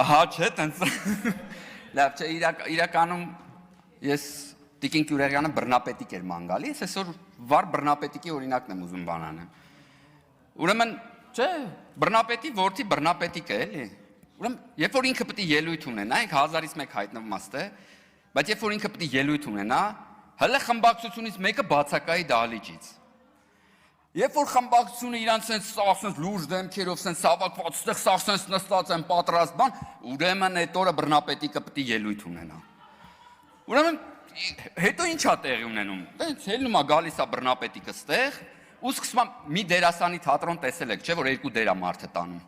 Ահա չէ, տենց։ Լավ չէ, իրականում ես Տիկին Կյուրեղյանը բռնապետիկ էր ման գալիս, այսօր վառ բռնապետիկի օրինակն եմ ուզում բան անեմ։ Ուրեմն, չէ, բռնապետի որդի բռնապետիկ է, էլի։ Ուրեմն, երբ որ ինքը պետք է ելույթ ունենա, ինքը 1000-ից մեկ հայտնվմաստ է, բայց երբ որ ինքը պետք է ելույթ ունենա, հələ խմբակցությունից մեկը բացակայի դահլիճից։ Երբ որ խմբակցությունը իրանց սենց լուրջ դեմքերով սենց հավաքված, ստեղ սաղ սենց նստած են պատրաստ բան, ուրեմն այդ օրը բռնապետիկը պետք է ելույթ ունենա։ Ուրեմն հետո ինչ է տեղի ունենում։ Տենց ելնում է գալիս է բռնապետիկը ստեղ, ու սկսում է մի դերասանի թատրոն տեսել եք, չէ՞ որ երկու դեր է մարդը տանում։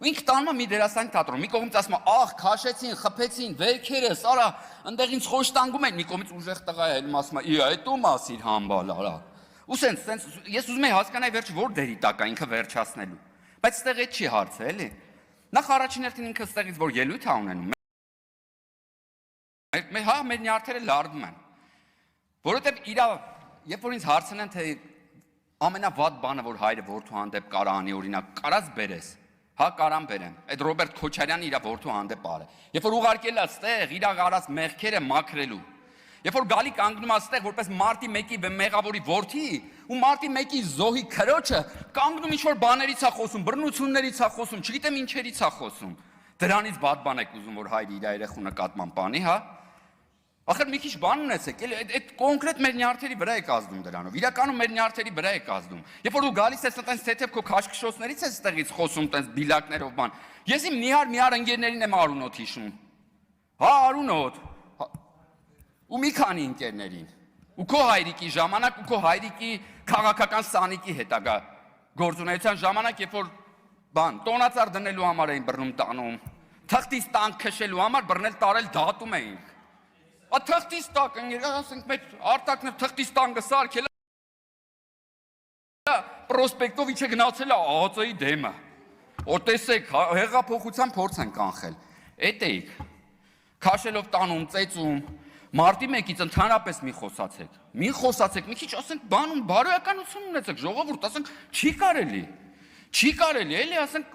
Ու ինքը տանում է մի դերասանի թատրոն, մի կողմից ասում է, ահ, քաշեցին, խփեցին, վերքերս, արա, այնտեղ ինձ խոշտանգում են, մի կողմից ուժեղ տղա է, ելնում ասում է, ի, այդ ո՞ւմ ասիր համբալ, արա։ Ու սենց ես ուզում եմ հասկանալ վերջ որ դերի տակ է ինքը վերջացնելու։ Բայց ստեղ այդ չի հարցը, էլի։ Նախ առաջին հերթին ինքը ստեղից որ ելույթ է ունենում։ Հա, մեր նյարդերը լարվում են։ Որովհետև իրա, երբ որ ինձ հարցնեն, թե ամենավատ բանը, որ հայրը որդու հանդեպ կարա անի, օրինակ, կարած բերես։ Հա, կարամ բերեմ։ Այդ Ռոբերտ Քոչարյանը իր որդու հանդեպ արը։ Երբ որ ուղարկել է ստեղ, իր արած մեղքերը մաքրելու։ Երբ որ գալի կանգնում է ստեղ որպես մարտի 1-ի մեղավորի որդի, ու մարտի 1-ի զոհի քրոջը կանգնում ինչ-որ բաներից է խոսում, բռնություններից է խոսում, չգիտեմ ինչերից է խոսում։ Դրանից բադ բան եք ուզում, որ հայրը իր երեխու նկատմամբ բանի, հա։ Ախր մի քիչ բան ունեցեք, էլի այդ կոնկրետ մեր նյարդերի վրա եք ազդում դրանով։ Իրականում մեր նյարդերի վրա եք ազդում։ Երբ որ դու գալիս ես այդպես թեթև քո քաշքշոցներից ես ստեղից խոսում, այդպես բիլակներով բան։ Ես իմ նիհար ընկերներին եմ Արունոտ հիշում։ Հա, Արունոտ։ Ու մի քանի ընկերներին։ Ու քո հայրիկի ժամանակ ու քո հայրիկի քաղաքական սանիկի հետագա գործունեության ժամանակ, երբ որ բան տոնածառ դնելու համար էին բռնում տանում, թղթից տանկ քշելու համար բռնել տարել դատում էին։ Թղթից տակ, ասենք մեր արտակն թղթից տանկը սարքել է, պրոսպեկտով իչե գնացել է ԱԱԾ-ի դեմը, որ տեսեք, հեղափոխության փորձ են կանխել, էդ էիք, քաշելով տանում, ծեծում, մարտի 1-ից ընդհանրապես մի խոսացեք, մի քիչ ասենք բանում բարոյականություն ունեցեք, ժողովուրդ, ասենք չի կարելի, էլի, ասենք,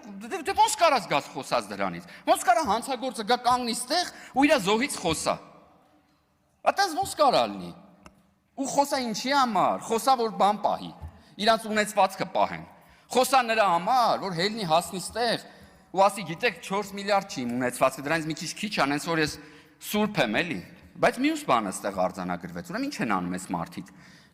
դե ոնց կարաս գաս խոսած դրանից, ոնց կարա հանցագործը գա կանգնի ստեղ ու իր զոհից խոսա։ Այդպես ոնց կարա լինի։ Ու խոսա ինչի համար, խոսա որ բան պահի, իրանց ունեցվածքը պահեն։ Խոսա նրա համար, որ հելնի հասնի ստեղ ու ասի, գիտեք, 4 միլիարդ չի իմ ունեցվածքը, դրանից մի քիչ անենց որ ես սուրբ եմ, էլի։ Բայց մյուս բանը ստեղ արձանագրվեց։ Ուրեմն ինչ են անում այս մարդիկ։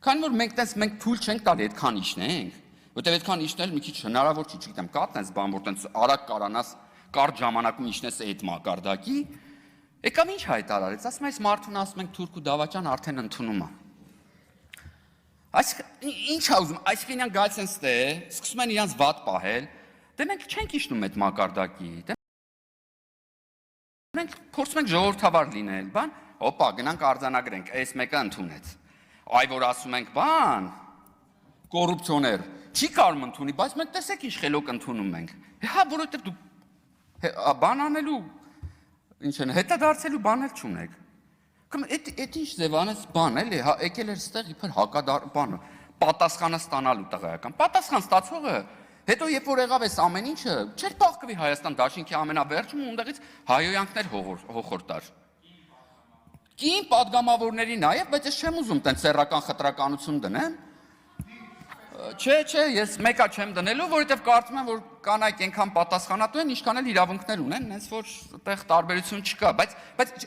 Քանի որ մենք թույլ չենք տալի այդքան իշնենք, որտեղ այդքան իշնել մի քիչ հնարավոր չի, չգիտեմ, կա տենց բան, որ տենց արագ կարանաս կարճ ժամանակում իշնես այդ մակարդակի։ Եկավ ինչ հայտարարեց, ասում այս մարդուն ասում ենք թուրք ու դավաճան արդեն ընդունում է։ Ինչ է ուզում, այսինքն իրանք գալիս են ստեղ, սկսում են իրանց վատ պահել, դե մենք չենք իշնում այդ մակարդակի, մենք փորձում ենք ժողովրդավար լինել, բան, հոպա, գնանք արձանագրենք, այս մեկը ընդունեց։ Այ որ ասում ենք բան, կոռուպցիոներ, չի կարում ընդունի, բայց մենք տեսեք ինչ խելոք ընդունում ենք։ Հա, որովհետև դու բան անելու ինչ են, հետադարձելու բան էլ չունեք։ Էդ ինչ ձևանեց բան էլի, եկել էր ստեղ իբր հակադար բանը, պատասխանը ստանալու տղայական։ Պատասխան ստացողը, հետո երբ որ եղավ այս ամեն ինչը, չէր փախկվի Հայաստան Դաշինքի ամենավերջում ու ունդեղից հայոյանքներ հոխորտար։ Կին պատգամավորների նաև, բայց ես չեմ ուզում տենց սեռական խտրականություն դնեմ։ Չէ, ես մեկա չեմ դնելու, որովհետև կարծում եմ, որ կանայք այնքան պատասխանատու են, ինչքան էլ իրավունքներ ունեն, հենց որ այդտեղ տարբերություն չկա, բայց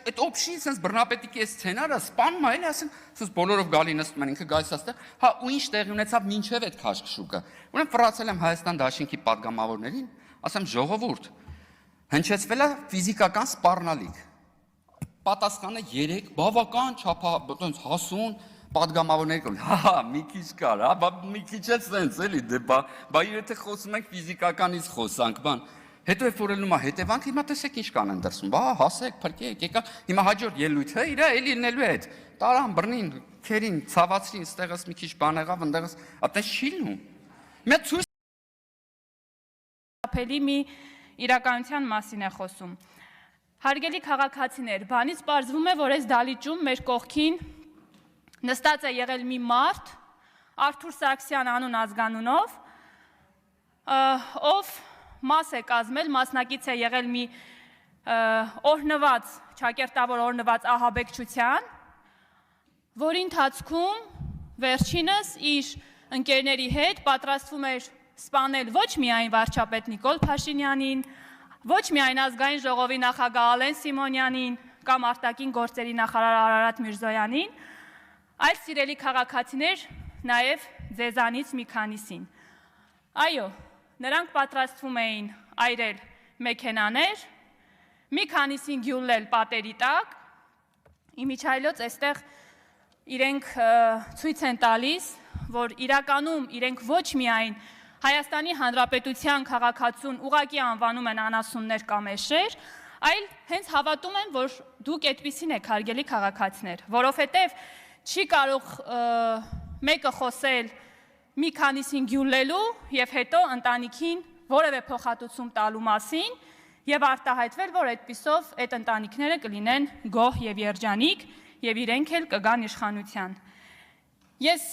այդ օբշի sense բռնապետիկի այս սցենարը սպանում է, էլի ասեն, sense բոլորով գալի նստում են, ինքը գալիս աստեղ, հա ու ինչ տեղի ունեցավ մինչև այդ քաշքշուկը։ Ուրեմն ֆրացել եմ Հայաստան Դաշինքի պատգամավորներին, ասեմ ժողովուրդ, հնչեցվել է ֆիզիկական սպառնալիք։ Պատասխանը 3 բավական չափ հասուն պատգամավորների կողմից, հա, մի քիչ կար, հա, մի քիչ է սենց էլի, դե բա եթե խոսում ենք ֆիզիկականից խոսանք, բան, հետո երբ որ ելնում է հետևանք, հիմա տեսեք ինչ կանեն դրսում, բա հասեք, փրկեք, եկա, հիմա հաջորդ ելույթը իրա էլի լինելու է այդ, տարան, բռնին, քերին, ցավացրին, ստեղս մի քիչ բան եղավ, ընդեղս, այդպես չի լինում։ Մի ցույց ապելի մի իրականության մասին է խոսում։ Հարգելի քաղաքացիներ, բանից պարզվում է, որ այս դալիճում մեր կողքին նստած է եղել մի մարդ, Արթուր Սարգսյան անուն ազգանունով, ով մաս է կազմել, մասնակից է եղել մի օրհնված, ճակերտավոր օրհնված ահաբեկչության, որի ընթացքում վերջինս իր ընկերների հետ պատրաստվում էր սպանել ոչ միայն վարչապետ Նիկոլ Փաշինյանին, ոչ միայն ազգային ժողովի նախագահ Ալեն Սիմոնյանին կամ արտաքին գործերի նախարար Արարատ Միրզոյանին, այլ սիրելի քաղաքացիներ, նաև ձեզանից մի քանիսին։ Այո, նրանք պատրաստվում էին այրել մեքենաներ, մի քանիսին գյուլել պատերի տակ, իմիջայլոց այստեղ իրենք ցույց են տալիս, որ իրականում իրենք ոչ միայն Հայաստանի Հանրապետության քաղաքացուն ուղղակի անվանում են անասուններ կամ էշեր, այլ հենց հավատում են, որ դուք այդպիսին եք, հարգելի քաղաքացիներ, որովհետև չի կարող մեկը խոսել մի քանիսին գյուլելու եւ հետո ընտանիքին որևէ փոխհատուցում տալու մասին եւ արտահայտվել, որ այդպիսով այդ ընտանիքները կլինեն գոհ եւ երջանիկ եւ իրենք էլ կգան իշխանության։ Ես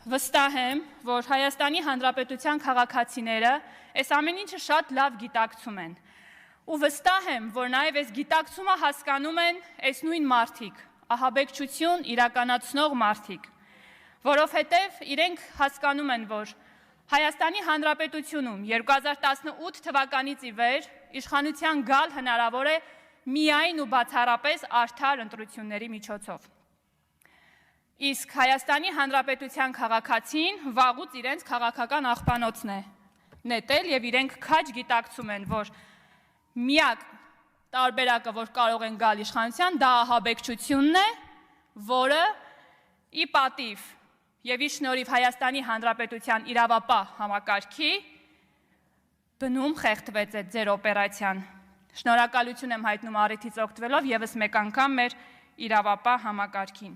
վստահ եմ, որ Հայաստանի Հանրապետության քաղաքացիները այս ամեն ինչը շատ լավ գիտակցում են։ Ու վստահ եմ, որ նաև այս գիտակցումը հասկանում են այս նույն մարդիկ, ահաբեկչություն իրականացնող մարդիկ, որովհետև իրենք հասկանում են, որ Հայաստանի Հանրապետությունում 2018 թվականից ի վեր իշխանության գալ հնարավոր է միայն ու բացառապես արդար ընտրությունների միջոցով։ Իսկ Հայաստանի Հանրապետության քաղաքացին վաղուց իրենց քաղաքական աղբանոցն է նետել եւ իրենք քաջ գիտակցում են, որ միակ տարբերակը, որ կարող են գալ իշխանության, դա ահաբեկչությունն է, որը ի պատիվ եւ ի շնորհիվ Հայաստանի Հանրապետության իրավապահ համակարգի բնում խեղդվեց այդ ձեր օպերացիան։ Շնորհակալություն եմ հայտնում առիթից օգտվելով եւս մեկ անգամ մեր իրավապահ համակարգին։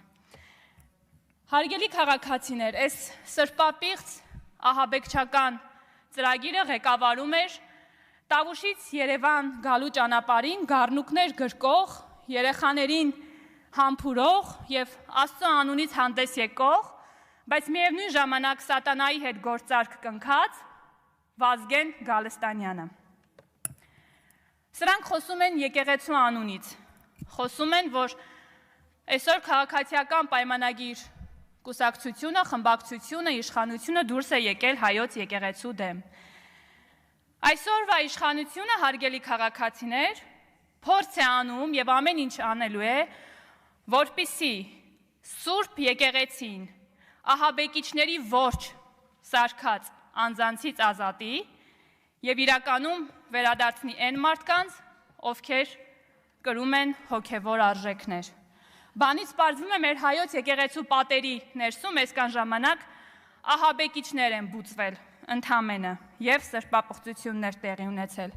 Հարգելի քաղաքացիներ, այս սրբապիղծ ահաբեկչական ծրագիրը ղեկավարում էր Տավուշից Երևան գալու ճանապարհին գառնուկներ գրկող, երեխաներին համբուրող եւ Աստծո անունից հանդես եկող, բայց միևնույն ժամանակ սատանայի հետ գործարք կնքած Վազգեն Գալստանյանը։ Սրանք խոսում են եկեղեցու անունից, խոսում են, որ այսօր քաղաքացիական պայմանագիր կուսակցությունը, խմբակցությունը, իշխանությունը դուրս է եկել հայոց եկեղեցու դեմ։ Այսօրվա իշխանությունը, հարգելի քաղաքացիներ, փորձ է անում եւ ամեն ինչ անելու է, որպիսի Սուրբ եկեղեցին ահաբեկիչների ворջ սարքած անձանցից ազատի եւ իրականում վերադարձնի այն մարդկանց, ովքեր կրում են հոգեվոր արժեքներ։ Բանից պարզվում է մեր հայոց եկեղեցու պատերի ներսում այսքան ժամանակ ահաբեկիչներ են բուծվել ընդամենը եւ սրբապղծություններ տեղի ունեցել։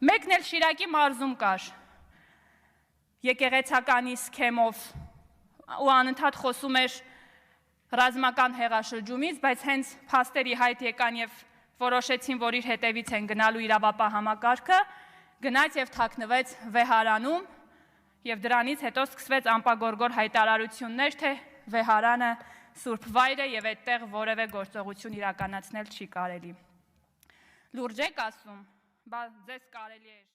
Մեկն էլ Շիրակի մարզում կար եկեղեցականի սքեմով ու անընդհատ խոսում էր ռազմական հեղաշրջումից, բայց հենց փաստերի հայտ եկան եւ որոշեցին, որ իր հետևից են գնալու իրավապահ համակարգը, գնաց եւ թաքնվեց Վեհարանում եւ դրանից հետո սկսվեց անպագորգոր հայտարարություններ, թե Վեհարանը սուրբ վայր է եւ այդտեղ որևէ գործողություն իրականացնել չի կարելի։ Լուրջ եք ասում, բա ձեզ կարելի է